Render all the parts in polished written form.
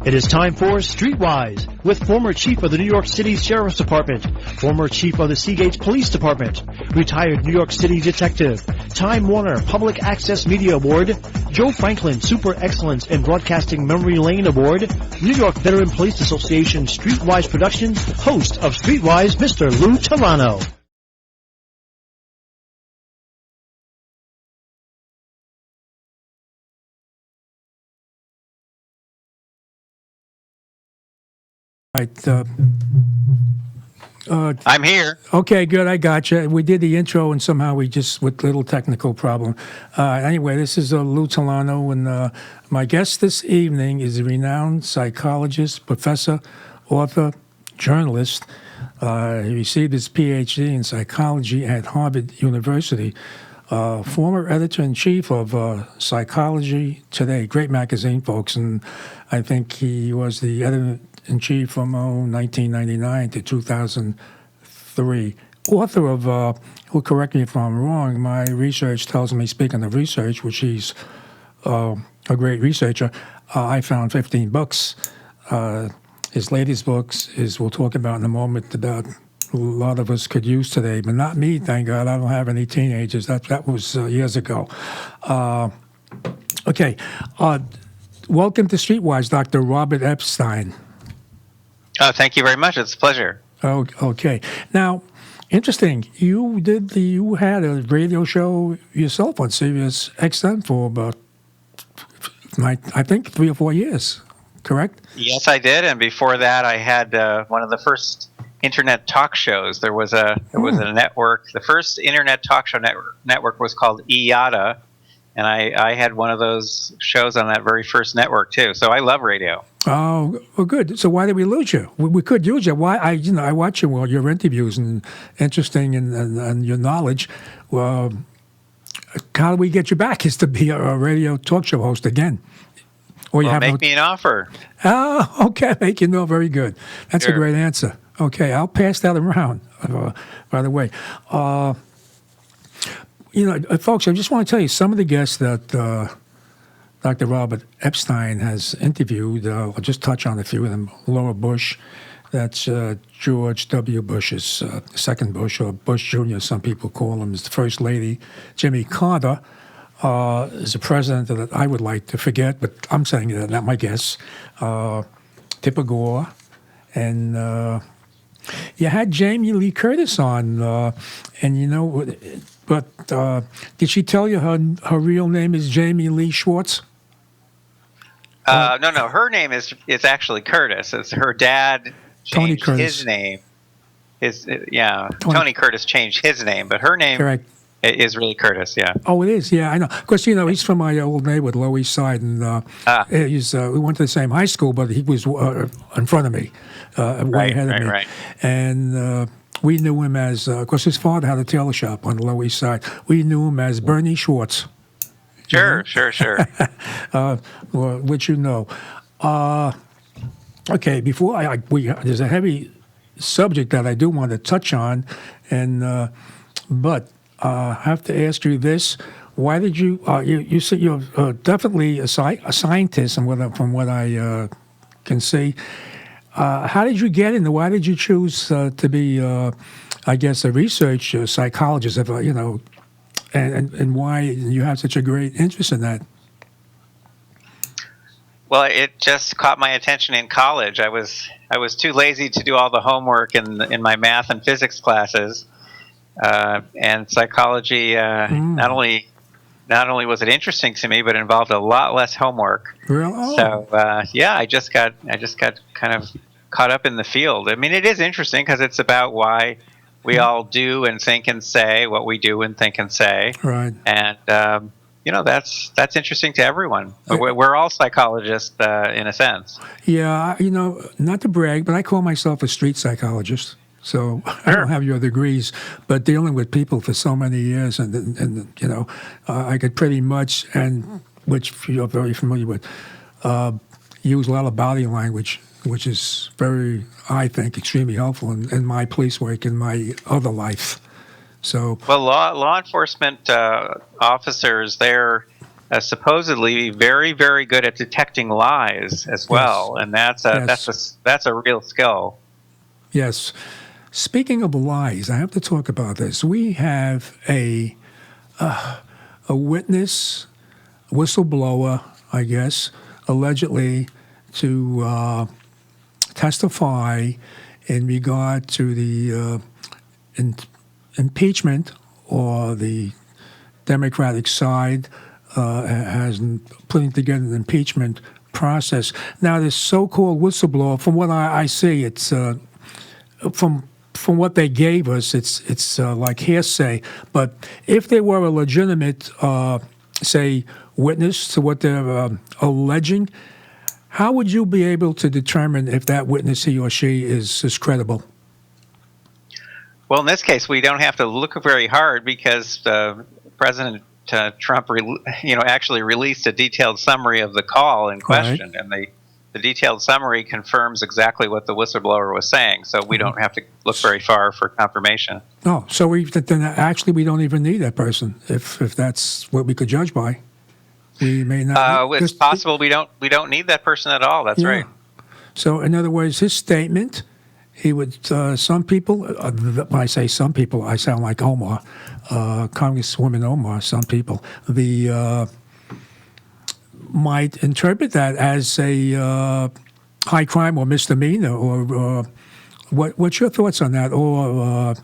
It is time for Streetwise with former chief of the New York City Sheriff's Department, former chief of the Seagate Police Department, retired New York City detective, Time Warner Public Access Media Award, Joe Franklin Super Excellence in Broadcasting Memory Lane Award, New York Veteran Police Association Streetwise Productions, host of Streetwise, Mr. Lou Telano. Right. I'm here. Okay, good. I got you. We did the intro, and somehow we just, with a little technical problem. Anyway, this is Lou Telano, and my guest this evening is a renowned psychologist, professor, author, journalist. He received his PhD in psychology at Harvard University. Former editor-in-chief of Psychology Today, great magazine, folks, and I think he was the editor-in-chief from 1999 to 2003. Author of, who correct me if I'm wrong, my research tells me, speaking of research, which he's a great researcher, I found 15 books. His latest books is, we'll talk about in a moment, about a lot of us could use today, but not me, thank God. I don't have any teenagers. That was years ago. Okay. Welcome to Streetwise, Dr. Robert Epstein. Oh, thank you very much. It's a pleasure. Oh, okay. Now, interesting. You had a radio show yourself on Sirius XM for about, I think, 3 or 4 years. Correct? Yes, I did. And before that, I had one of the first internet talk shows. There was a network. The first internet talk show network was called IATA, and I had one of those shows on that very first network too. So I love radio. Oh, well, good. So why did we lose you? We could use you. Why? I watch your interviews and interesting and your knowledge. Well, how do we get you back? Is to be a radio talk show host again? Or you make me an offer. Oh, okay. Make you know. Very good. That's Sure. a great answer. Okay, I'll pass that around, by the way. Folks, I just want to tell you some of the guests that Dr. Robert Epstein has interviewed. I'll just touch on a few of them. Laura Bush, that's George W. Bush's second Bush, or Bush Jr., some people call him, is the First Lady. Jimmy Carter is a president that I would like to forget, but I'm saying that, not my guess. Tipper Gore, and you had Jamie Lee Curtis on, but did she tell you her real name is Jamie Lee Schwartz? No. Her name is actually Curtis. It's her dad changed his name. Tony Curtis changed his name, but her name is really Curtis. Yeah. Oh, it is. Yeah, I know. Of course, he's from my old neighborhood, Lower East Side, and we went to the same high school, but he was in front of me, way ahead of me. Right. And we knew him as, of course, his father had a tailor shop on the Lower East Side. We knew him as Bernie Schwartz. Sure. Which you know. Okay, before there's a heavy subject that I do want to touch on, and but I have to ask you this: why did you? You said you're definitely a scientist, and from what I can see. How did you get into? Why did you choose to be, I guess, a research psychologist? And why you have such a great interest in that? Well, it just caught my attention in college. I was too lazy to do all the homework in my math and physics classes, and psychology not only was it interesting to me, but it involved a lot less homework. Really? Oh. So I just got kind of caught up in the field. I mean, it is interesting because it's about why we all do and think and say what we do and think and say. Right. And that's interesting to everyone. We're all psychologists in a sense. Yeah, not to brag, but I call myself a street psychologist. So I don't have your degrees, but dealing with people for so many years, and I could pretty much, and which you're very familiar with, use a lot of body language, which is very, I think, extremely helpful in my police work, in my other life. So, well, law enforcement officers, they're supposedly very, very good at detecting lies as well, and that's a real skill. Yes. Speaking of lies, I have to talk about this. We have a witness, whistleblower, I guess, allegedly to testify in regard to the impeachment, or the Democratic side has putting together an impeachment process. Now, this so-called whistleblower, from what I see, it's from what they gave us, it's like hearsay. But if they were a legitimate, say, witness to what they're alleging, how would you be able to determine if that witness, he or she, is credible? Well, in this case, we don't have to look very hard, because President Trump, actually released a detailed summary of the call in question, and the detailed summary confirms exactly what the whistleblower was saying. So we don't have to look very far for confirmation. Oh, so then actually we don't even need that person if that's what we could judge by. We may not. It's possible we don't need that person at all. That's right. So in other words, his statement, he would. Some people, when I say some people, I sound like Omar, Congresswoman Omar. Some people, might interpret that as a high crime or misdemeanor, or what's your thoughts on that, or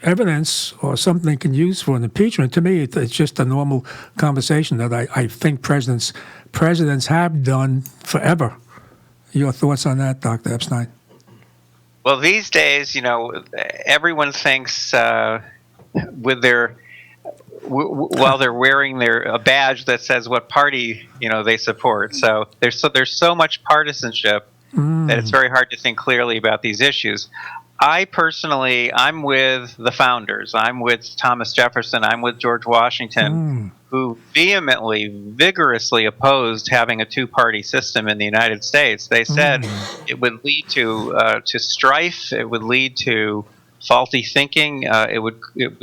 evidence or something they can use for an impeachment? To me, it's just a normal conversation that I think presidents have done forever. Your thoughts on that, Dr. Epstein? Well, these days, everyone thinks while they're wearing a badge that says what party they support. So there's so much partisanship that it's very hard to think clearly about these issues. I personally, I'm with the founders. I'm with Thomas Jefferson. I'm with George Washington, who vehemently, vigorously opposed having a two-party system in the United States. They said it would lead to strife. It would lead to faulty thinking. It would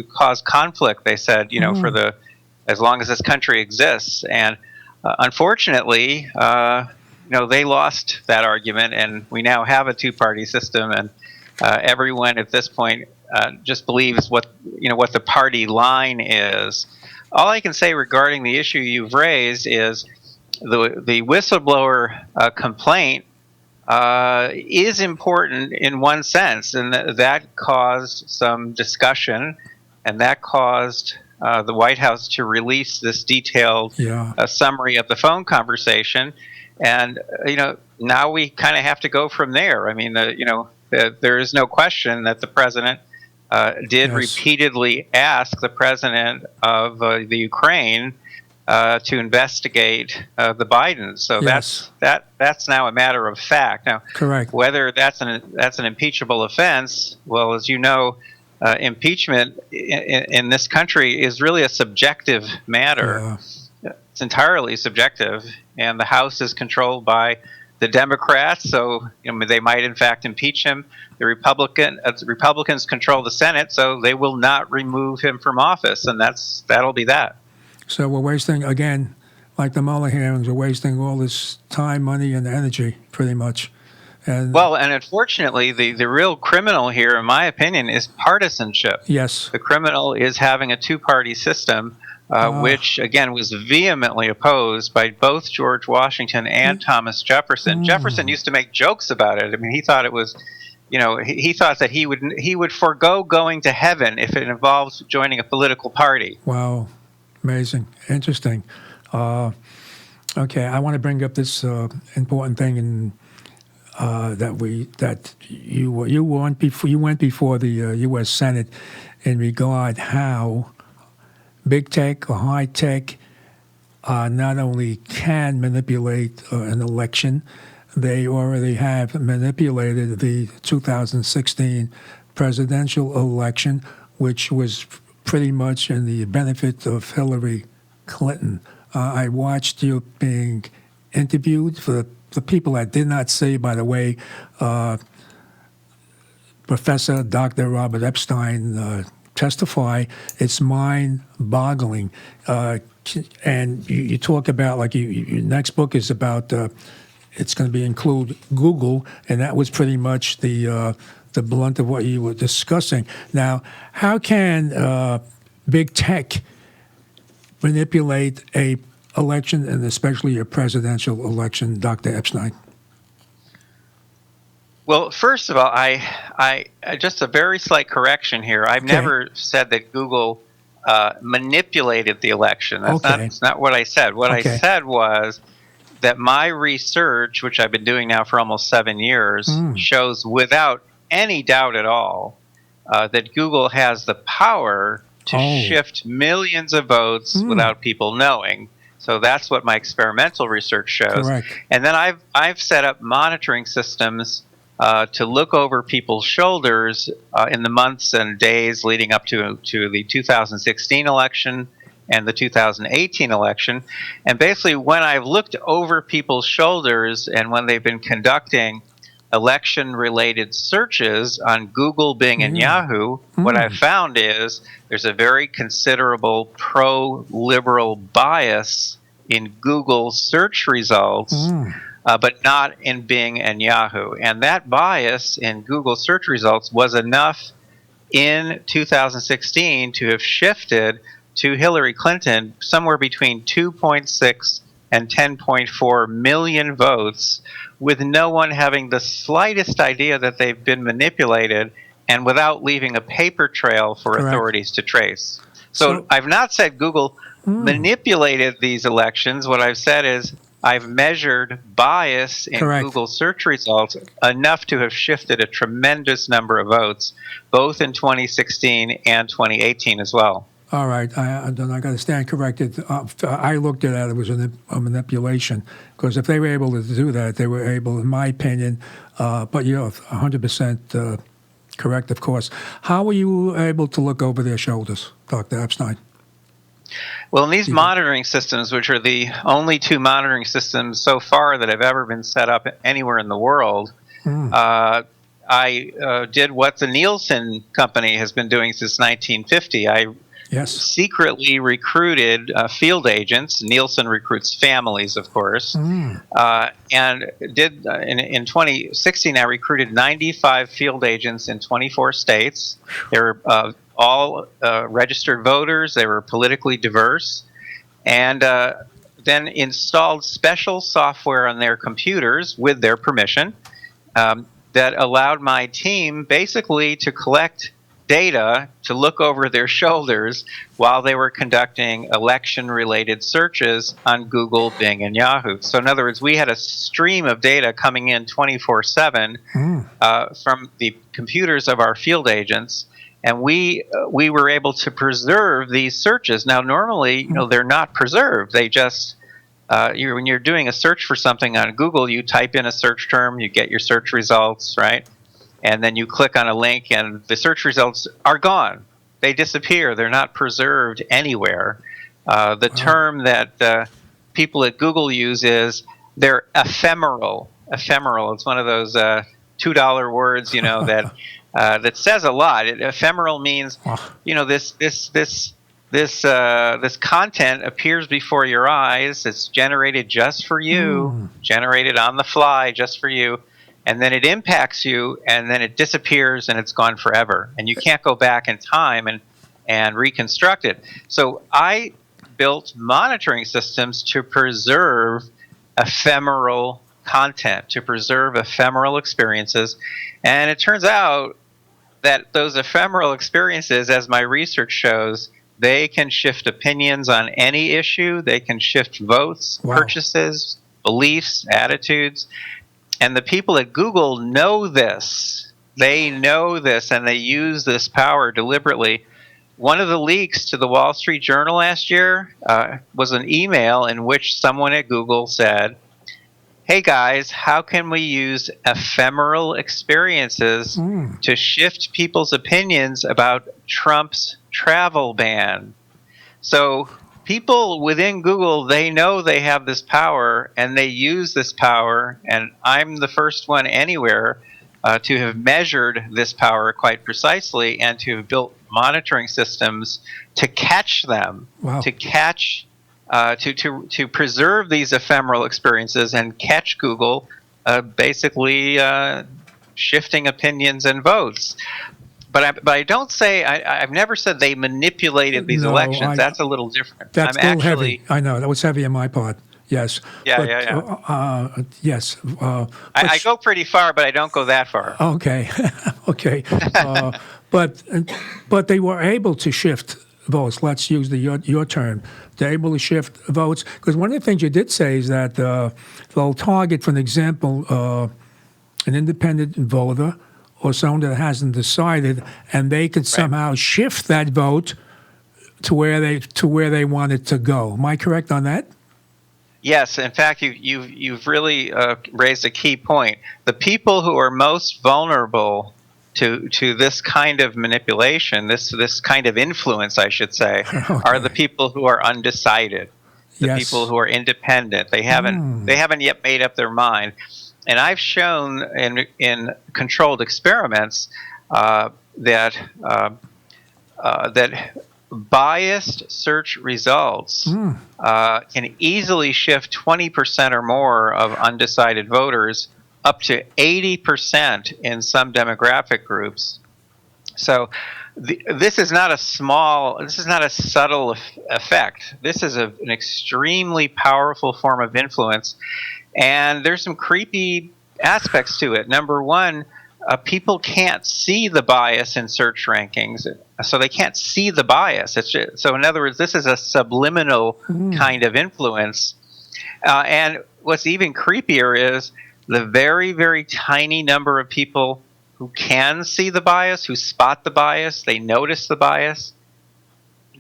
cause conflict. They said, as long as this country exists. And unfortunately, they lost that argument, and we now have a two-party system. And everyone at this point just believes what the party line is. All I can say regarding the issue you've raised is the whistleblower complaint is important in one sense, and that caused some discussion, and that caused the White House to release this detailed summary of the phone conversation. And now we kind of have to go from there. I mean, there is no question that the president did repeatedly ask the president of the Ukraine to investigate the Bidens. So that's now a matter of fact. Now, correct. Whether that's an impeachable offense, well, as you know, impeachment in this country is really a subjective matter. It's entirely subjective, and the House is controlled by the Democrats, so they might in fact impeach him. The Republicans control the Senate, so they will not remove him from office, and that'll be that. So we're wasting, again, like the Mueller hearings, we're wasting all this time, money, and energy, pretty much. And unfortunately, the real criminal here, in my opinion, is partisanship. Yes. The criminal is having a two-party system, which, again, was vehemently opposed by both George Washington and Thomas Jefferson. Jefferson used to make jokes about it. I mean, he thought it was, he thought that he would forego going to heaven if it involves joining a political party. Wow. Amazing. Interesting. Okay, I want to bring up this important thing that you went before the U.S. Senate in regard how big tech or high tech not only can manipulate an election, they already have manipulated the 2016 presidential election, which was pretty much in the benefit of Hillary Clinton. I watched you being interviewed. For the people that did not see, by the way, Professor Dr. Robert Epstein testify, it's mind-boggling. And you talk about, like, your next book is about, it's going to be include Google, and that was pretty much the blunt of what you were discussing. Now, how can big tech manipulate a election, and especially a presidential election, Dr. Epstein? Well, first of all, I just a very slight correction here. I've never said that Google manipulated the election. That's not what I said. What I said was that my research, which I've been doing now for almost 7 years, shows without any doubt at all that Google has the power to shift millions of votes without people knowing. So that's what my experimental research shows. Correct. And then I've set up monitoring systems to look over people's shoulders in the months and days leading up to the 2016 election and the 2018 election. And basically, when I've looked over people's shoulders and when they've been conducting election-related searches on Google, Bing, and Yahoo, what I've found is there's a very considerable pro-liberal bias in Google search results, but not in Bing and Yahoo. And that bias in Google search results was enough in 2016 to have shifted to Hillary Clinton somewhere between 2.6 and 10.4 million votes, with no one having the slightest idea that they've been manipulated, and without leaving a paper trail for authorities to trace. So I've not said Google manipulated these elections. What I've said is I've measured bias in Google search results enough to have shifted a tremendous number of votes, both in 2016 and 2018 as well. All right, I got to stand corrected. I looked at that; it was a manipulation, because if they were able to do that, they were able, in my opinion. But you're 100% correct, of course. How were you able to look over their shoulders, Dr. Epstein? Well, in these monitoring systems, which are the only two monitoring systems so far that have ever been set up anywhere in the world, I did what the Nielsen company has been doing since 1950. I secretly recruited field agents. Nielsen recruits families, of course. And did in 2016, I recruited 95 field agents in 24 states. They were all registered voters. They were politically diverse. And then installed special software on their computers with their permission that allowed my team basically to collect data to look over their shoulders while they were conducting election-related searches on Google, Bing, and Yahoo. So in other words, we had a stream of data coming in 24/7 from the computers of our field agents, and we were able to preserve these searches. Now, normally, they're not preserved. They just when you're doing a search for something on Google, you type in a search term, you get your search results, right? And then you click on a link, and the search results are gone. They disappear. They're not preserved anywhere. The term that people at Google use is they're ephemeral. Ephemeral. It's one of those $2 words, that that says a lot. Ephemeral means, this content appears before your eyes. It's generated just for you, generated on the fly just for you. And then it impacts you, and then it disappears, and it's gone forever. And you can't go back in time and reconstruct it. So I built monitoring systems to preserve ephemeral content, to preserve ephemeral experiences. And it turns out that those ephemeral experiences, as my research shows, they can shift opinions on any issue. They can shift votes, purchases, beliefs, attitudes. And the people at Google know this. They know this, and they use this power deliberately. One of the leaks to the Wall Street Journal last year was an email in which someone at Google said, "Hey guys, how can we use ephemeral experiences to shift people's opinions about Trump's travel ban?" So people within Google, they know they have this power, and they use this power, and I'm the first one anywhere to have measured this power quite precisely and to have built monitoring systems to catch them, Wow. to catch, to preserve these ephemeral experiences and catch Google basically shifting opinions and votes. But I don't say, I've never said they manipulated these elections. That's a little different. That's a little heavy. I know. That was heavy on my part. Yes. Yeah. Yes. I go pretty far, but I don't go that far. Okay. Okay. But they were able to shift votes. Let's use your term. They're able to shift votes. Because one of the things you did say is that they'll target, for an example, an independent voter or someone that hasn't decided, and they can somehow shift that vote to where they want it to go. Am I correct on that? Yes, in fact, you've really raised a key point. The people who are most vulnerable to this kind of manipulation, this kind of influence, I should say, are the people who are undecided, the people who are independent. They haven't yet made up their mind. And I've shown in controlled experiments that biased search results can easily shift 20% or more of undecided voters up to 80% in some demographic groups. So this is not a subtle effect. This is an extremely powerful form of influence. And there's some creepy aspects to it. Number one, people can't see the bias in search rankings, so they can't see the bias. So in other words, this is a subliminal kind of influence. And what's even creepier is the very, very tiny number of people who can see the bias, who spot the bias, they notice the bias,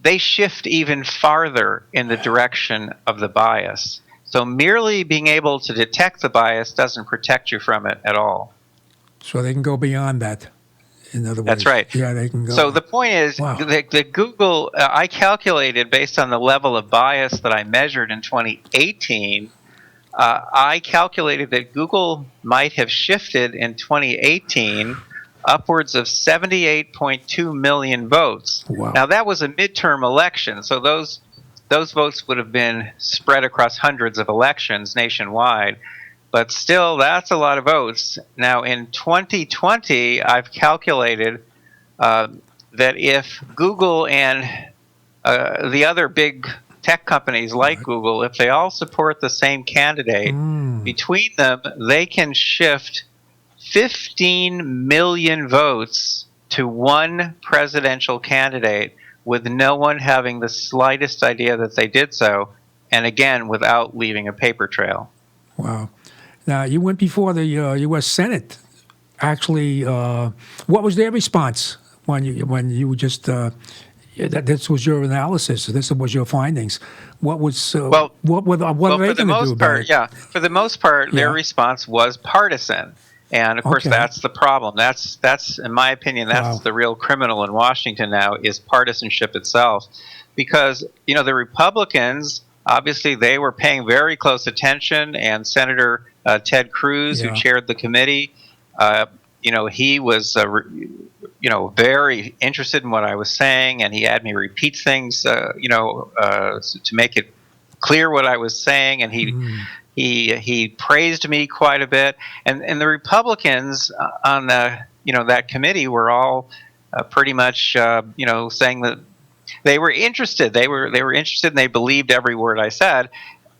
they shift even farther in the direction of the bias. So merely being able to detect the bias doesn't protect you from it at all. So they can go beyond that, in other words. That's right. Yeah, they can go. So the point is that Google, I calculated based on the level of bias that I measured in 2018, I calculated that Google might have shifted in 2018 upwards of 78.2 million votes. Wow. Now, that was a midterm election, so those votes would have been spread across hundreds of elections nationwide. But still, that's a lot of votes. Now, in 2020, I've calculated that if Google and the other big tech companies like Google, if they all support the same candidate, between them, they can shift 15 million votes to one presidential candidate with no one having the slightest idea that they did so, and again, without leaving a paper trail. Wow. Now, you went before the U.S. Senate. Actually, what was their response when you just this was your analysis, this was your findings? What was what are they going to do about it? Yeah, for the most part, their response was partisan. And of course, that's the problem. That's in my opinion, that's the real criminal in Washington now, is partisanship itself, because the Republicans, obviously, they were paying very close attention, and Senator Ted Cruz, who chaired the committee, he was very interested in what I was saying, and he had me repeat things to make it clear what I was saying, and he praised me quite a bit, and the Republicans on that committee were all pretty much saying that they were interested. They were interested, and they believed every word I said,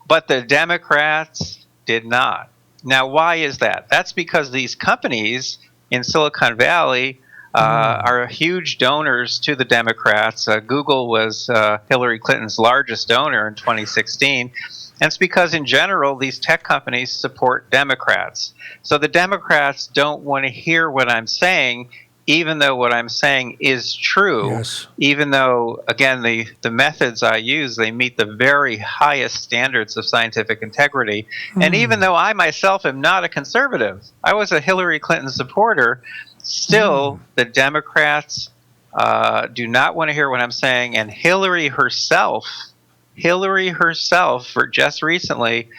but the Democrats did not. Now, why is that? That's because these companies in Silicon Valley are huge donors to the Democrats. Google was Hillary Clinton's largest donor in 2016. And it's because, in general, these tech companies support Democrats. So the Democrats don't want to hear what I'm saying, even though what I'm saying is true, even though, again, the methods I use, they meet the very highest standards of scientific integrity. And even though I myself am not a conservative, I was a Hillary Clinton supporter, still the Democrats do not want to hear what I'm saying. And Hillary herself, for just recently,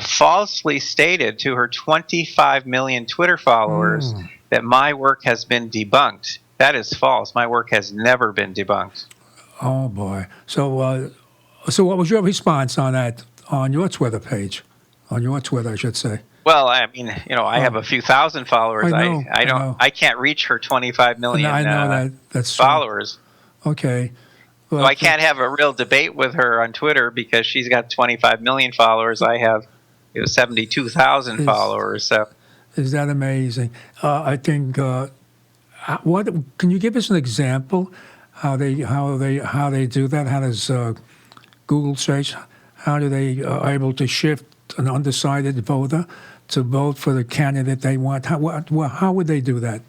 falsely stated to her 25 million Twitter followers that my work has been debunked. That is false. My work has never been debunked. Oh boy. So what was your response on that on your Twitter page? On your Twitter, I should say. Well, I mean, I have a few thousand followers. I know. I can't reach her 25 million I know that's followers. True. Okay. Well, so I can't have a real debate with her on Twitter because she's got 25 million followers. I have 72,000 followers. So is that amazing? I think. What can you give us an example how they do that? How does Google search? How do they able to shift an undecided voter to vote for the candidate they want? How would they do that?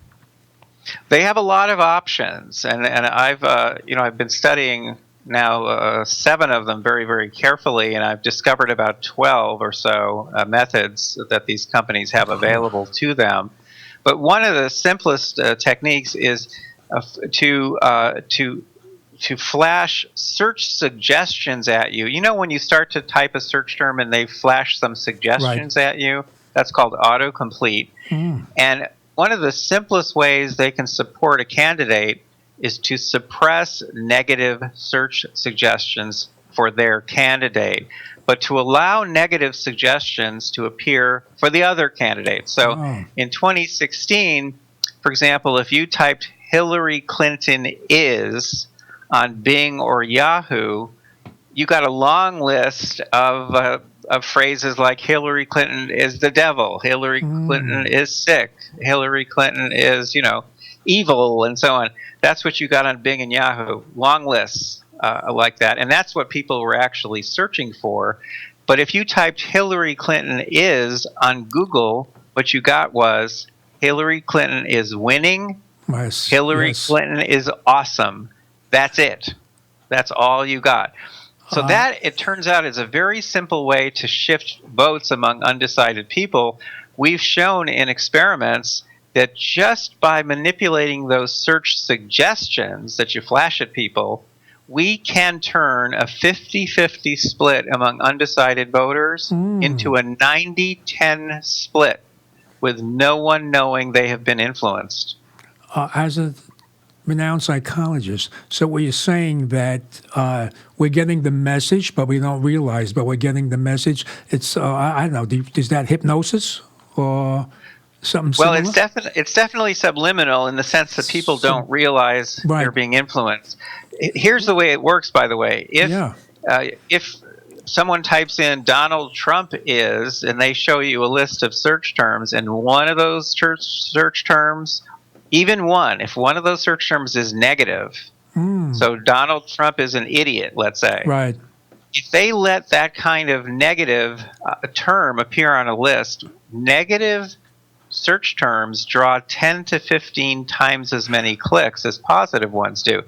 They have a lot of options, and I've been studying now 7 of them very, very carefully, and I've discovered about 12 or so methods that these companies have available to them. But one of the simplest techniques is to flash search suggestions at you. You know, when you start to type a search term and they flash some suggestions at you, that's called autocomplete. And one of the simplest ways they can support a candidate is to suppress negative search suggestions for their candidate, but to allow negative suggestions to appear for the other candidates. So in 2016, for example, if you typed Hillary Clinton is on Bing or Yahoo, you got a long list of phrases like Hillary Clinton is the devil, Hillary Clinton is sick, Hillary Clinton is, evil, and so on. That's what you got on Bing and Yahoo, long lists like that. And that's what people were actually searching for. But if you typed Hillary Clinton is on Google, what you got was Hillary Clinton is winning, Hillary Clinton is awesome. That's it. That's all you got. So that, it turns out, is a very simple way to shift votes among undecided people. We've shown in experiments that just by manipulating those search suggestions that you flash at people, we can turn a 50-50 split among undecided voters into a 90-10 split with no one knowing they have been influenced. As a renowned psychologist, so what you're saying that we're getting the message, but we don't realize, but we're getting the message. It's, I don't know, is that hypnosis or something similar? Well, it's definitely subliminal in the sense that people don't realize they're being influenced. Here's the way it works, by the way. If someone types in Donald Trump is, and they show you a list of search terms, and one of those search terms, even one, if one of those search terms is negative, so Donald Trump is an idiot, let's say. Right. If they let that kind of negative term appear on a list, negative search terms draw 10 to 15 times as many clicks as positive ones do.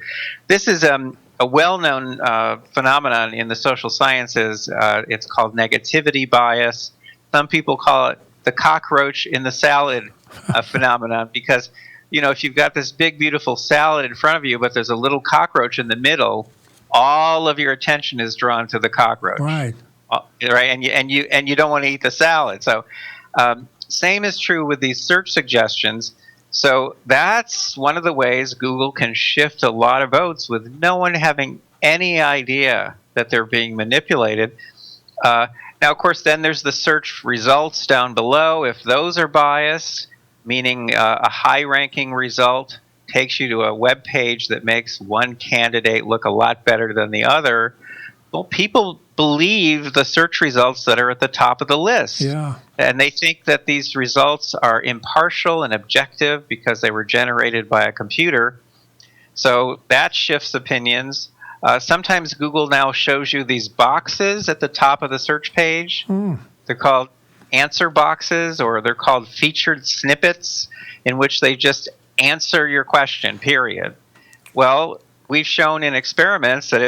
This is a well-known phenomenon in the social sciences. It's called negativity bias. Some people call it the cockroach in the salad phenomenon because, if you've got this big, beautiful salad in front of you, but there's a little cockroach in the middle, all of your attention is drawn to the cockroach. Right. Right, and you don't want to eat the salad. So same is true with these search suggestions. So that's one of the ways Google can shift a lot of votes with no one having any idea that they're being manipulated. Now, of course, then there's the search results down below. If those are biased, meaning a high-ranking result takes you to a web page that makes one candidate look a lot better than the other, well, people believe the search results that are at the top of the list. Yeah. And they think that these results are impartial and objective because they were generated by a computer. So that shifts opinions. Sometimes Google now shows you these boxes at the top of the search page. They're called answer boxes, or they're called featured snippets, in which they just answer your question, period. Well, we've shown in experiments that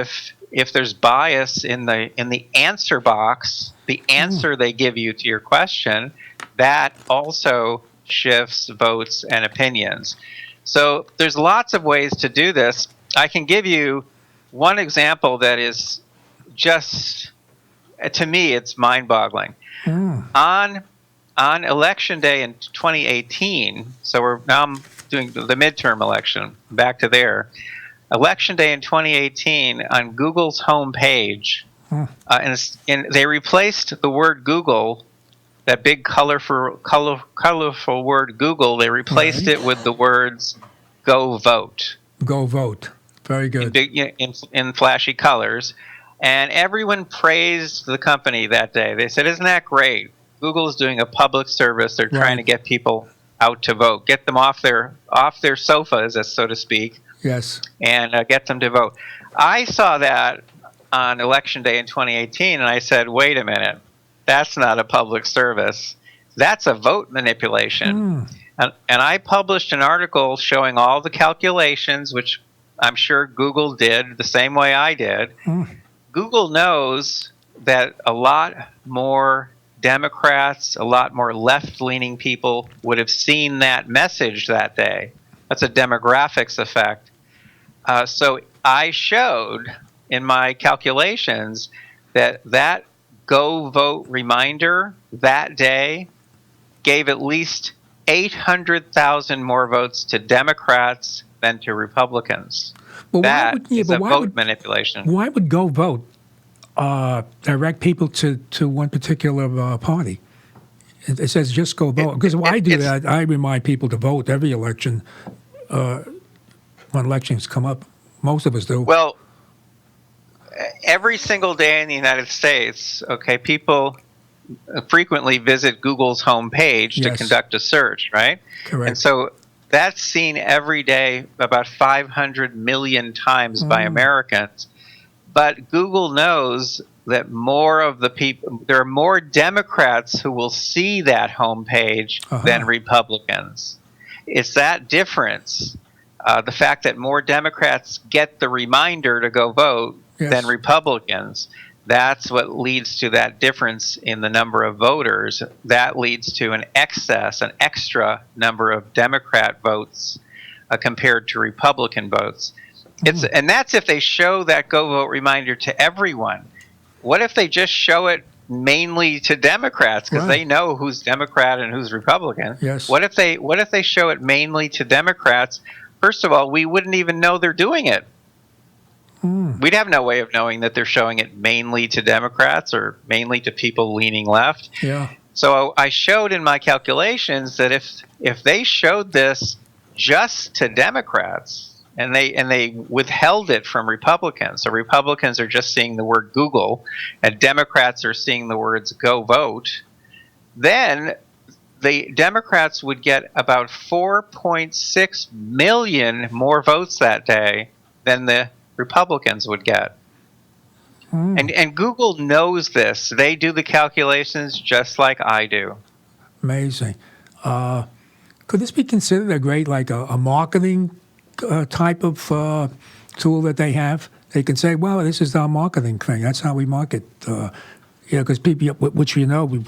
if there's bias in the answer box, the answer they give you to your question, that also shifts votes and opinions. So there's lots of ways to do this. I can give you one example that is just, to me, it's mind-boggling. On election day in 2018, so I'm doing the midterm election, back to there. Election day in 2018 on Google's homepage, and they replaced the word Google, that big colorful word Google. They replaced it with the words "Go vote." Go vote. Very good. In flashy colors, and everyone praised the company that day. They said, "Isn't that great? Google is doing a public service. They're trying to get people out to vote, get them off their sofas, so to speak." Yes. And get them to vote. I saw that on Election Day in 2018, and I said, wait a minute. That's not a public service. That's a vote manipulation. And I published an article showing all the calculations, which I'm sure Google did the same way I did. Google knows that a lot more Democrats, a lot more left-leaning people would have seen that message that day. That's a demographics effect. So I showed in my calculations that go vote reminder that day gave at least 800,000 more votes to Democrats than to Republicans. Well, that is a vote manipulation. Why would go vote direct people to one particular party? It says just go vote. Because I do that. I remind people to vote every election. When elections come up, most of us do. Well, every single day in the United States, people frequently visit Google's homepage to conduct a search, right? Correct. And so that's seen every day about 500 million times by Americans. But Google knows that more of the people, there are more Democrats who will see that homepage than Republicans. It's that difference. The fact that more Democrats get the reminder to go vote than Republicans, that's what leads to that difference in the number of voters. That leads to an extra number of Democrat votes compared to Republican votes. And that's if they show that go vote reminder to everyone. What if they just show it mainly to Democrats, because they know who's Democrat and who's Republican? Yes. What if they show it mainly to Democrats? First of all, we wouldn't even know they're doing it. We'd have no way of knowing that they're showing it mainly to Democrats or mainly to people leaning left. Yeah. So I showed in my calculations that if they showed this just to Democrats and they withheld it from Republicans, so Republicans are just seeing the word Google and Democrats are seeing the words go vote, then the Democrats would get about 4.6 million more votes that day than the Republicans would get. And Google knows this. They do the calculations just like I do. Amazing. Could this be considered a marketing type of tool that they have? They can say, well, this is our marketing thing. That's how we market. Because people, which we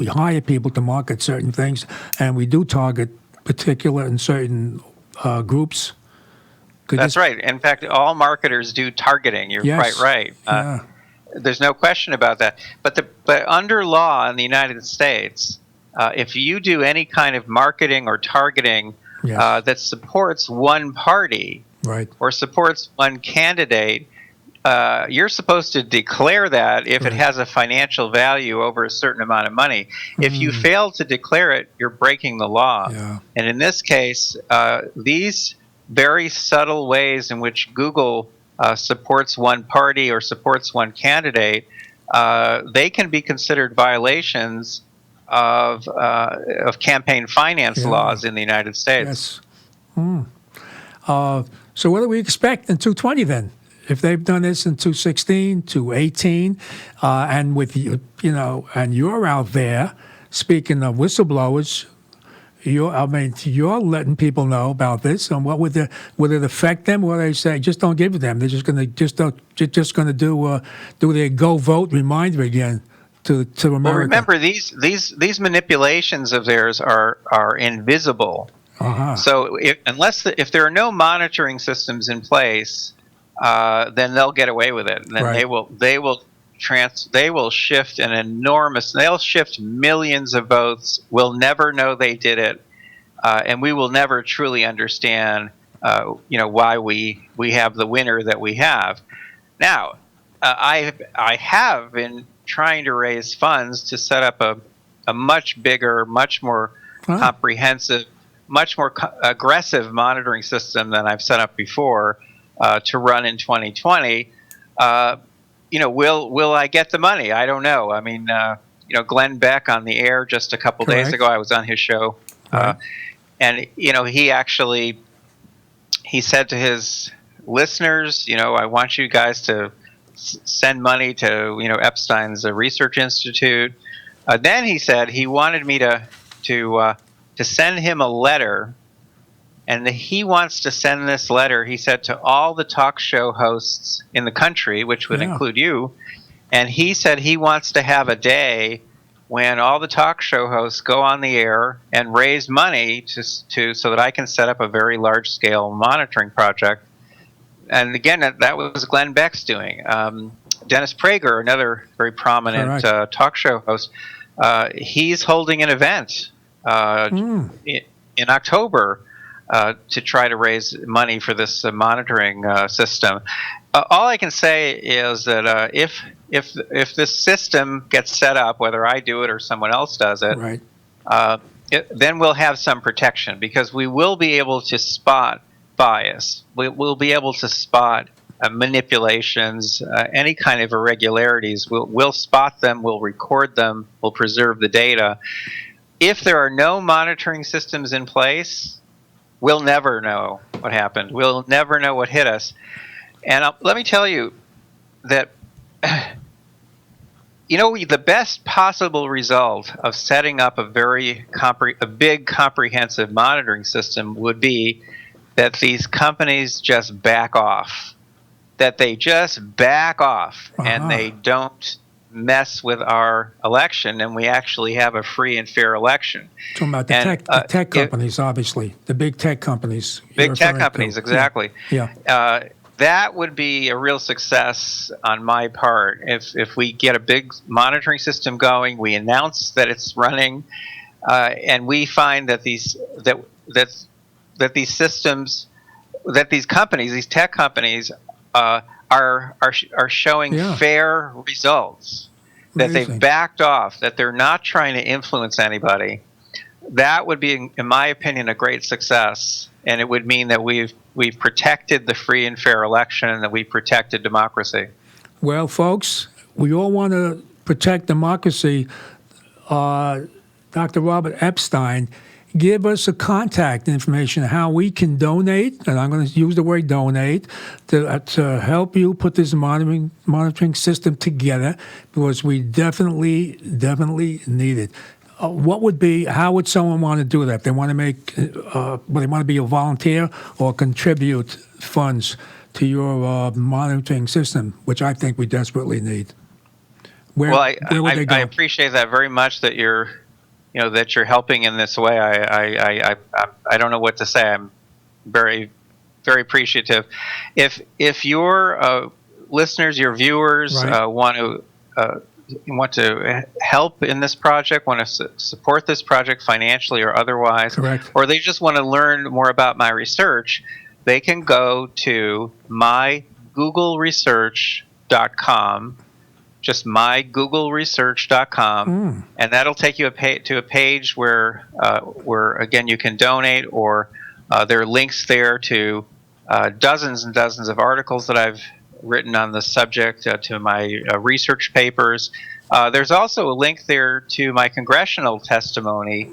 hire people to market certain things, and we do target particular and certain groups. That's right. In fact, all marketers do targeting. You're quite right. There's no question about that. But under law in the United States, if you do any kind of marketing or targeting that supports one party or supports one candidate, you're supposed to declare that if it has a financial value over a certain amount of money. If you fail to declare it, you're breaking the law. And in this case, these very subtle ways in which Google supports one party or supports one candidate, they can be considered violations of campaign finance laws in the United States. Yes. So what do we expect in 220 then? If they've done this in 216, 218, and with and you're out there speaking of whistleblowers, you're letting people know about this, and what would it affect them? What they say, just don't give it them. They're just going to do their go vote reminder again to America. Well, remember these manipulations of theirs are invisible. So if there are no monitoring systems in place, then they'll get away with it. And then they will shift they'll shift millions of votes. We'll never know they did it. and we will never truly understand, why we have the winner that we have. Now, I have been trying to raise funds to set up a much bigger, much more comprehensive, much more aggressive monitoring system than I've set up before to run in 2020. Will I get the money? I don't know. I mean, Glenn Beck on the air just a couple days ago, I was on his show, and he said to his listeners, I want you guys to send money to Epstein's Research Institute. Then he said he wanted me to send him a letter, and he wants to send this letter, he said, to all the talk show hosts in the country, which would include you. And he said he wants to have a day when all the talk show hosts go on the air and raise money so that I can set up a very large scale monitoring project. And again, that was Glenn Beck's doing. Dennis Prager, another very prominent talk show host, he's holding an event in October to try to raise money for this monitoring system. All I can say is that if this system gets set up, whether I do it or someone else does it, then we'll have some protection, because we will be able to spot bias. We'll be able to spot manipulations, any kind of irregularities. We'll spot them, we'll record them, we'll preserve the data. If there are no monitoring systems in place, we'll never know what happened. We'll never know what hit us. And let me tell you that the best possible result of setting up a big comprehensive monitoring system would be that these companies just back off, and they don't mess with our election, and we actually have a free and fair election. Talking about the tech companies, obviously, the big tech companies. Big tech companies, exactly. Yeah. That would be a real success on my part. If we get a big monitoring system going, we announce that it's running, and we find that these systems, that these companies, these tech companies, are showing fair results, that they've backed off, that they're not trying to influence anybody. That would be, in my opinion, a great success, and it would mean that we've protected the free and fair election, and that we protected democracy. Well, folks, we all want to protect democracy. Dr. Robert Epstein, give us a contact information, how we can donate, and I'm going to use the word donate, to help you put this monitoring system together, because we definitely need it. How would someone want to do that? They want to they want to be a volunteer or contribute funds to your monitoring system, which I think we desperately need. Where would they go? I appreciate that very much, that you're helping in this way. I don't know what to say. I'm very, very appreciative. If your listeners, your viewers want to help in this project, want to support this project financially or otherwise, or they just want to learn more about my research, they can go to mygoogleresearch.com, just mygoogleresearch.com, and that'll take you to a page where again you can donate, or there are links there to dozens and dozens of articles that I've written on the subject, to my research papers. There's also a link there to my congressional testimony.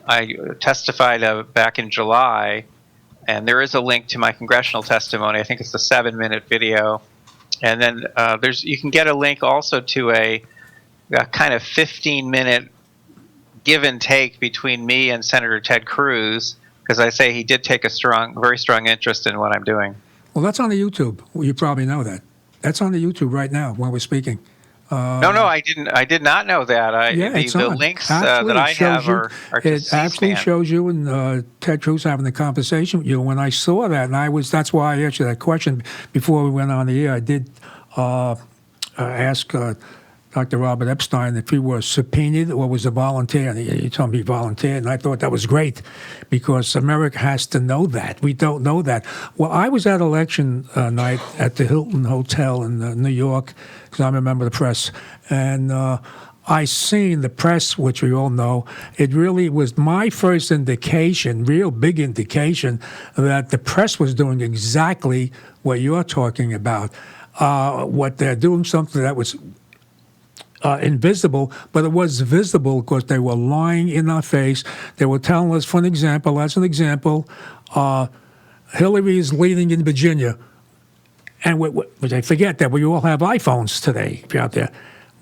I testified back in July, and there is a link to my congressional testimony. I think it's the 7-minute video. And then you can get a link also to a kind of 15-minute give and take between me and Senator Ted Cruz, because I say he did take a very strong interest in what I'm doing. Well, that's on the YouTube. Well, you probably know that. That's on the YouTube right now while we're speaking. No, I didn't. I did not know that. The links that I have are to It actually shows you and Ted Cruz having the conversation with you. When I saw that, and that's why I asked you that question before we went on the air. I did ask Dr. Robert Epstein, if he was subpoenaed or was a volunteer. And he told me he volunteered, and I thought that was great because America has to know that. We don't know that. Well, I was at election night at the Hilton Hotel in New York because I'm a member of the press, and I seen the press, which we all know. It really was my first indication, real big indication, that the press was doing exactly what you're talking about. What they're doing, something that was invisible, but it was visible because they were lying in our face. They were telling us, for an example, Hillary is leading in Virginia. And they forget that we all have iPhones today, if you're out there.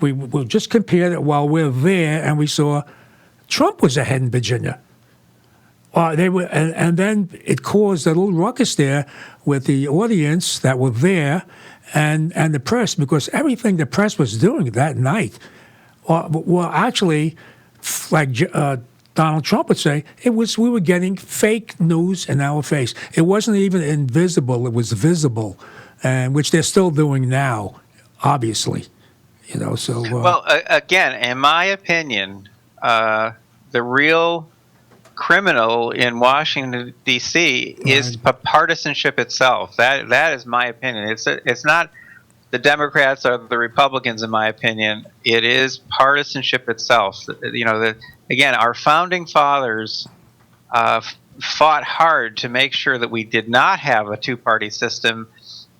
We'll just compare it while we're there, and we saw Trump was ahead in Virginia. And then it caused a little ruckus there with the audience that were there and the press, because everything the press was doing that night, well, actually, like Donald Trump would say, we were getting fake news in our face. It wasn't even invisible; it was visible, and which they're still doing now, obviously. So well, again, in my opinion, the real criminal in Washington D.C. is partisanship itself. That is my opinion. It's not the Democrats or the Republicans, in my opinion. It is partisanship itself. Again, our founding fathers fought hard to make sure that we did not have a two-party system,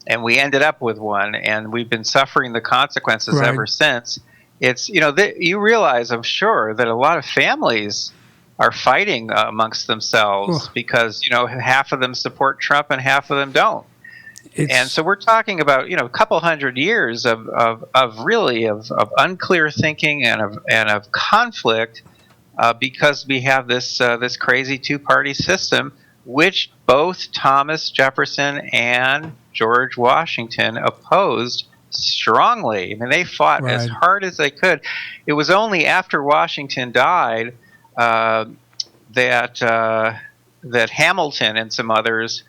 and we ended up with one, and we've been suffering the consequences ever since. It's you realize, I'm sure, that a lot of families are fighting amongst themselves because half of them support Trump and half of them don't. And so we're talking about a couple hundred years of unclear thinking and of conflict because we have this crazy two-party system, which both Thomas Jefferson and George Washington opposed strongly. I mean, they fought as hard as they could. It was only after Washington died that Hamilton and some others,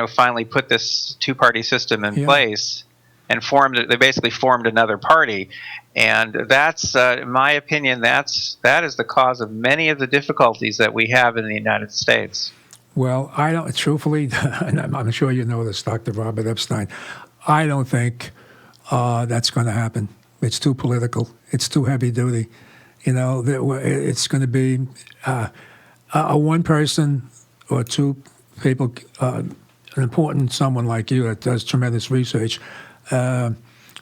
finally put this two-party system in place and they basically formed another party. And that's, in my opinion, that is the cause of many of the difficulties that we have in the United States. Well, I don't, truthfully, and I'm sure you know this, Dr. Robert Epstein, I don't think that's going to happen. It's too political. It's too heavy duty. It's going to be a one person or two people, an important someone like you that does tremendous research. The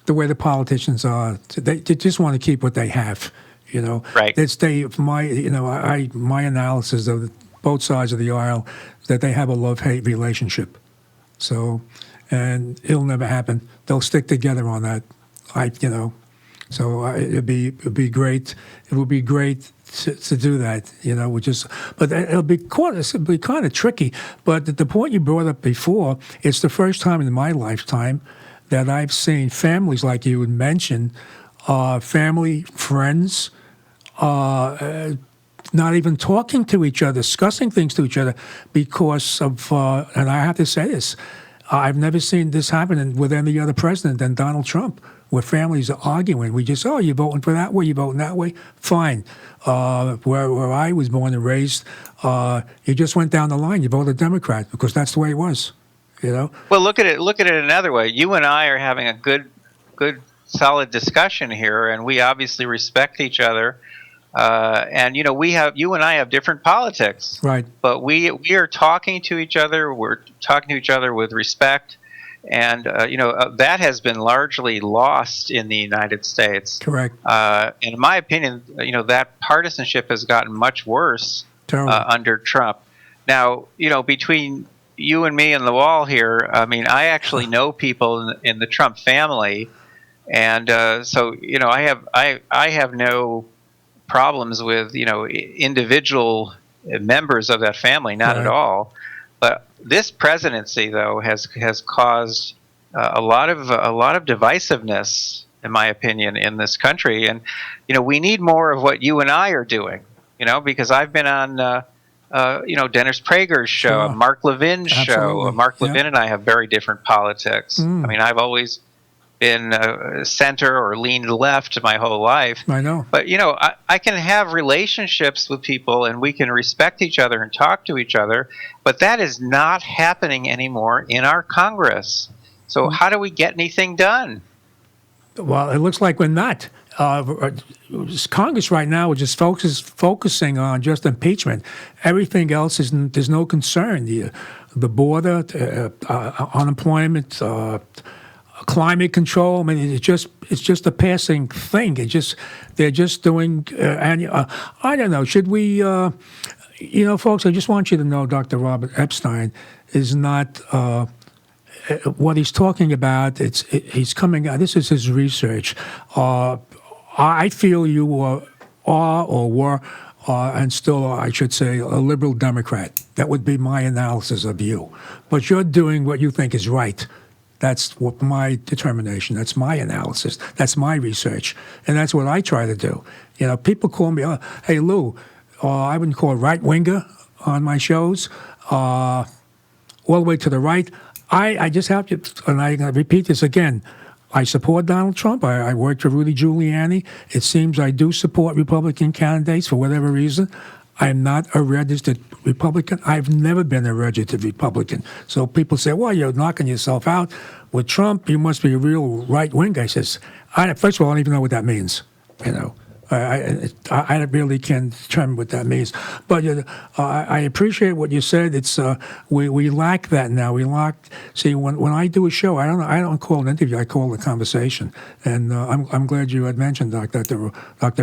way the politicians are, they just want to keep what they have. Right. My analysis of both sides of the aisle, that they have a love-hate relationship. So, and it'll never happen. They'll stick together on that. So it'd be great. It would be great to do that. But it'll be kind of tricky. But the point you brought up before, it's the first time in my lifetime that I've seen families like you had mentioned, family, friends, not even talking to each other, discussing things to each other because of, and I have to say this, I've never seen this happen with any other president than Donald Trump, where families are arguing. We just, you're voting for that way, you're voting that way, fine. Where I was born and raised, you just went down the line, you voted Democrat because that's the way it was, Well, look at it another way. You and I are having a good, solid discussion here, and we obviously respect each other. And you and I have different politics, right? But we are talking to each other. We're talking to each other with respect, and that has been largely lost in the United States. Correct. In my opinion, that partisanship has gotten much worse under Trump. Now, between you and me and the wall here, I mean, I actually know people in the Trump family, and so I have no problems with individual members of that family, not at all. But this presidency, though, has caused a lot of divisiveness, in my opinion, in this country. And we need more of what you and I are doing. Because I've been on Dennis Prager's show, Mark Levin's show. Mark Levin and I have very different politics. I mean, I've always been center or leaned left my whole life. I know. But, I can have relationships with people and we can respect each other and talk to each other, but that is not happening anymore in our Congress. So how do we get anything done? Well, it looks like we're not. Congress right now is just focusing on just impeachment. Everything else there's no concern. The border, unemployment, climate control. I mean, it's just a passing thing. They're just doing. I don't know. Should we? Folks, I just want you to know, Dr. Robert Epstein is not. What he's talking about, he's coming out. This is his research. I feel you are or were, and still are, I should say, a liberal Democrat. That would be my analysis of you. But you're doing what you think is right. That's what my determination. That's my analysis. That's my research, and that's what I try to do. People call me, "Hey Lou," I wouldn't call it right winger on my shows, all the way to the right. I just have to, and I'm going to repeat this again. I support Donald Trump. I worked for Rudy Giuliani. It seems I do support Republican candidates for whatever reason. I'm not a registered Republican. I've never been a registered Republican. So people say, well, you're knocking yourself out. With Trump, you must be a real right-winger. I says, first of all, I don't even know what that means. I really can't determine what that means. But I appreciate what you said. It's we lack that now. See, when I do a show, I don't call an interview. I call a conversation. And I'm glad you had mentioned Dr.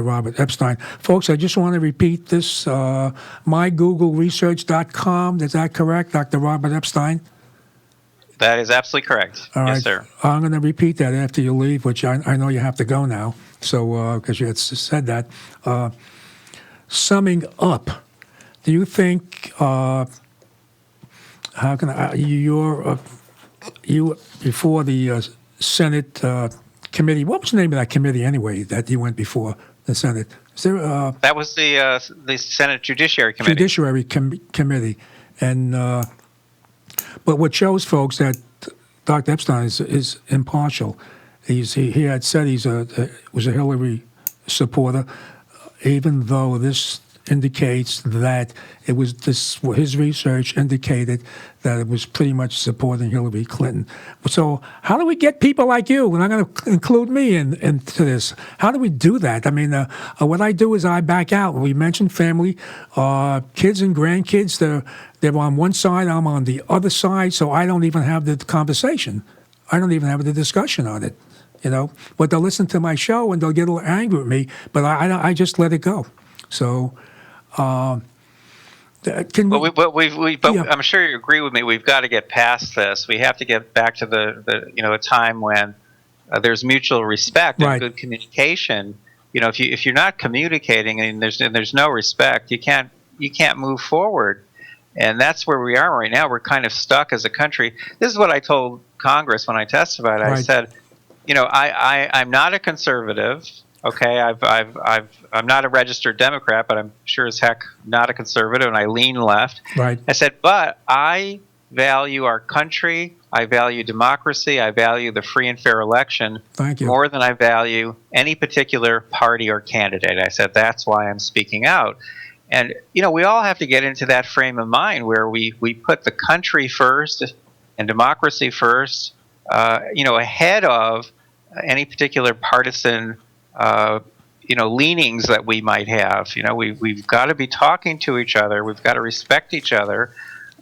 Robert Epstein. Folks, I just want to repeat this. MyGoogleResearch.com. Is that correct, Dr. Robert Epstein? That is absolutely correct. All right. Yes, sir. I'm going to repeat that after you leave, which I know you have to go now. So, because you had said that. Summing up, do you think, how can you before the Senate committee, what was the name of that committee anyway that you went before the Senate? Is there, that was the Senate Judiciary Committee. Judiciary Committee. And, but what shows folks that Dr. Epstein is impartial. He had said was a Hillary supporter, even though this indicates that his research indicated that it was pretty much supporting Hillary Clinton. So how do we get people like you? We're not going to include me into this. How do we do that? I mean, what I do is I back out. We mentioned family, kids and grandkids. They're on one side, I'm on the other side, so I don't even have the conversation. I don't even have the discussion on it. But they'll listen to my show and they'll get a little angry with me, but I just let it go. So, can we? But I'm sure you agree with me. We've got to get past this. We have to get back to a time when there's mutual respect and good communication. If you're not communicating and there's no respect, you can't move forward. And that's where we are right now. We're kind of stuck as a country. This is what I told Congress when I testified. I said, I'm not a conservative. Okay, I'm not a registered Democrat, but I'm sure as heck not a conservative, and I lean left. Right. I said, but I value our country. I value democracy. I value the free and fair election more than I value any particular party or candidate. I said, that's why I'm speaking out. And, we all have to get into that frame of mind where we put the country first and democracy first, ahead of any particular partisan, leanings that we might have. We've got to be talking to each other. We've got to respect each other,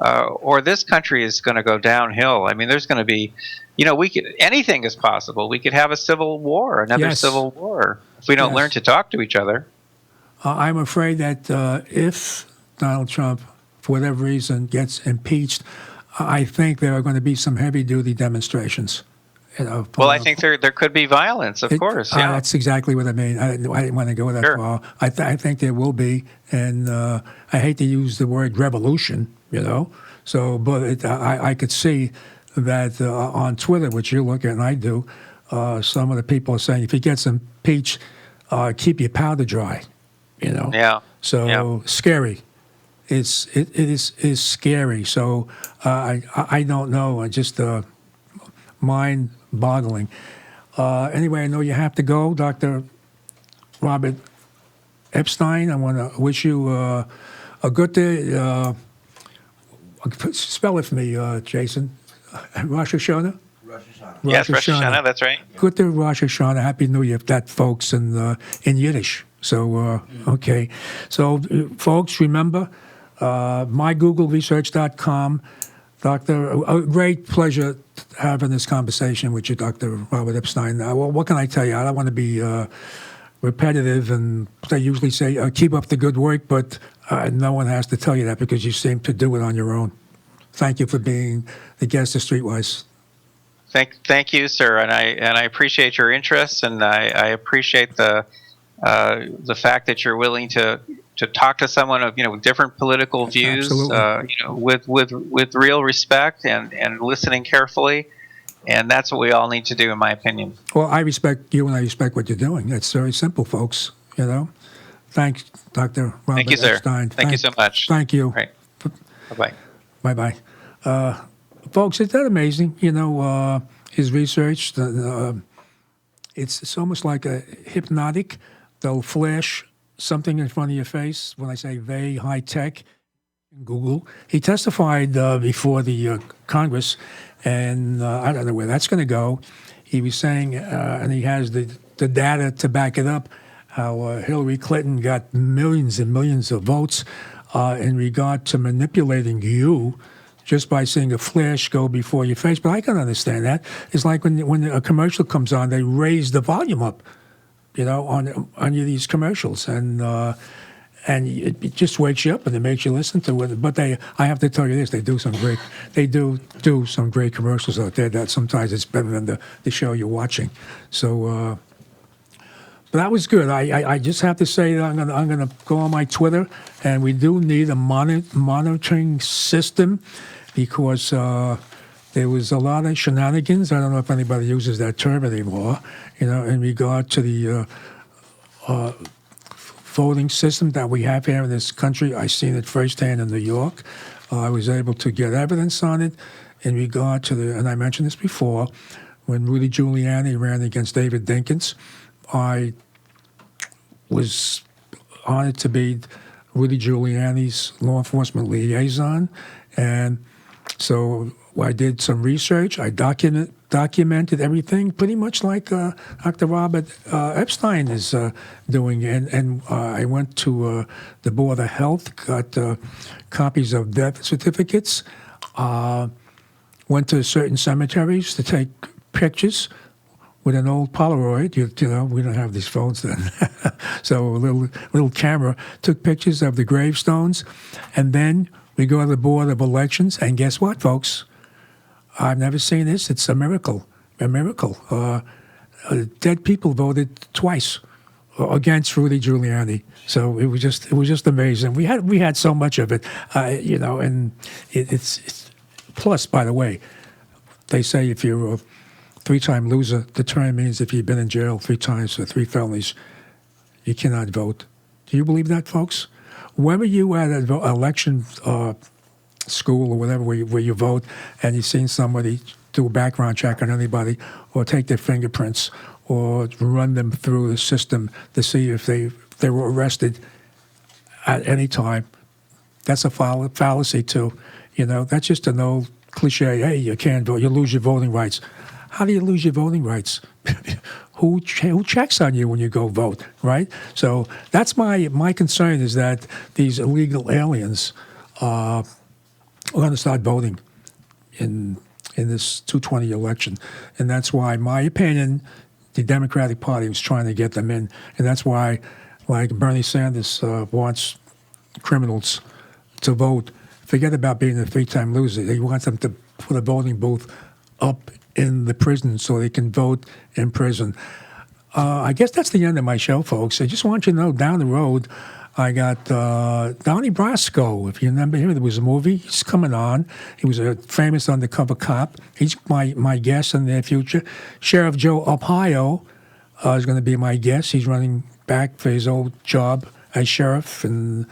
or this country is going to go downhill. I mean, there's going to be, anything is possible. We could have a civil war, another civil war, if we don't learn to talk to each other. I'm afraid that if Donald Trump, for whatever reason, gets impeached, I think there are going to be some heavy-duty demonstrations. Well, I think there could be violence, of course. Yeah. That's exactly what I mean. I didn't want to go that far. I think there will be, and I hate to use the word revolution, So, but I could see that on Twitter, which you look at and I do, some of the people are saying if he gets impeached, keep your powder dry. Yeah. So scary. It is scary. So I don't know. Just mind-boggling. Anyway, I know you have to go, Dr. Robert Epstein. I want to wish you a good day. Spell it for me, Jason. Rosh Hashanah? Yes, Rosh Hashanah, that's right. Good to Rosh Hashanah. Happy New Year, that folks in Yiddish. So, okay. So, folks, remember, mygoogle.research.com. Doctor, a great pleasure having this conversation with you, Dr. Robert Epstein. Well, what can I tell you? I don't want to be repetitive, and they usually say, keep up the good work, but no one has to tell you that because you seem to do it on your own. Thank you for being the guest of Streetwise. Thank you, sir, and I appreciate your interest, and I appreciate the fact that you're willing to talk to someone of with different political views, with real respect and listening carefully, and that's what we all need to do, in my opinion. Well, I respect you, and I respect what you're doing. It's very simple, folks. Thanks, Dr. Robert Thank you, sir. Epstein. Thank you so much. Thank you. Right. Bye-bye. Bye-bye. Folks, isn't that amazing? His research, it's almost like a hypnotic. They'll flash something in front of your face. When I say they, high tech, Google. He testified before the Congress, and I don't know where that's going to go. He was saying, and he has the data to back it up, how Hillary Clinton got millions and millions of votes in regard to manipulating you just by seeing a flash go before your face. But I can understand that. It's like when a commercial comes on, they raise the volume up, on these commercials, and it just wakes you up and it makes you listen to it. But I have to tell you this: they do some great commercials out there that sometimes it's better than the show you're watching. So. But that was good. I just have to say that I'm gonna go on my Twitter, and we do need a monitoring system because there was a lot of shenanigans. I don't know if anybody uses that term anymore. In regard to the voting system that we have here in this country. I seen it firsthand in New York. I was able to get evidence on it in regard to and I mentioned this before, when Rudy Giuliani ran against David Dinkins. I was honored to be Rudy Giuliani's law enforcement liaison, and so I did some research. I documented everything, pretty much like Dr. Robert Epstein is doing, and I went to the Board of Health, got copies of death certificates, went to certain cemeteries to take pictures with an old Polaroid. We don't have these phones then. So a little camera, took pictures of the gravestones, and then we go to the Board of Elections, and guess what, folks? I've never seen this. It's a miracle. Dead people voted twice against Rudy Giuliani. So it was just amazing. We had so much of it, and it's plus, by the way, they say if you're a three-time loser, the term means if you've been in jail 3 times for 3 felonies, you cannot vote. Do you believe that, folks? When were you at an election school or whatever where you vote and you've seen somebody do a background check on anybody or take their fingerprints or run them through the system to see if they were arrested at any time? That's a fallacy, too. That's just an old cliche. Hey, you can't vote. You lose your voting rights. How do you lose your voting rights? Who checks on you when you go vote, right? So that's my concern, is that these illegal aliens are going to start voting in this 220 election. And that's why, in my opinion, the Democratic Party was trying to get them in. And that's why, like Bernie Sanders wants criminals to vote. Forget about being a 3-time loser. He wants them to put a voting booth up in the prison so they can vote in prison. I guess that's the end of my show, folks. I just want you to know, down the road, I got Donnie Brasco. If you remember him, there was a movie. He's coming on. He was a famous undercover cop. He's my guest in the future. Sheriff Joe Arpaio is going to be my guest. He's running back for his old job as sheriff in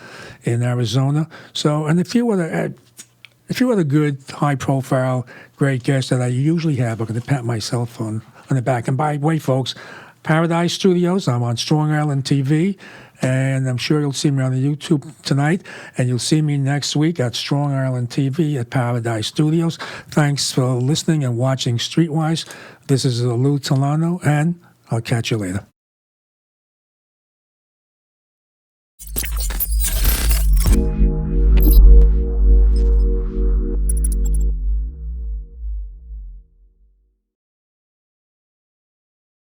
Arizona. So, and a few other good, high-profile, great guests that I usually have. I'm going to pat myself on on the back. And by the way, folks, Paradise Studios, I'm on Strong Island TV, and I'm sure you'll see me on the YouTube tonight, and you'll see me next week at Strong Island TV at Paradise Studios. Thanks for listening and watching Streetwise. This is Lou Telano, and I'll catch you later.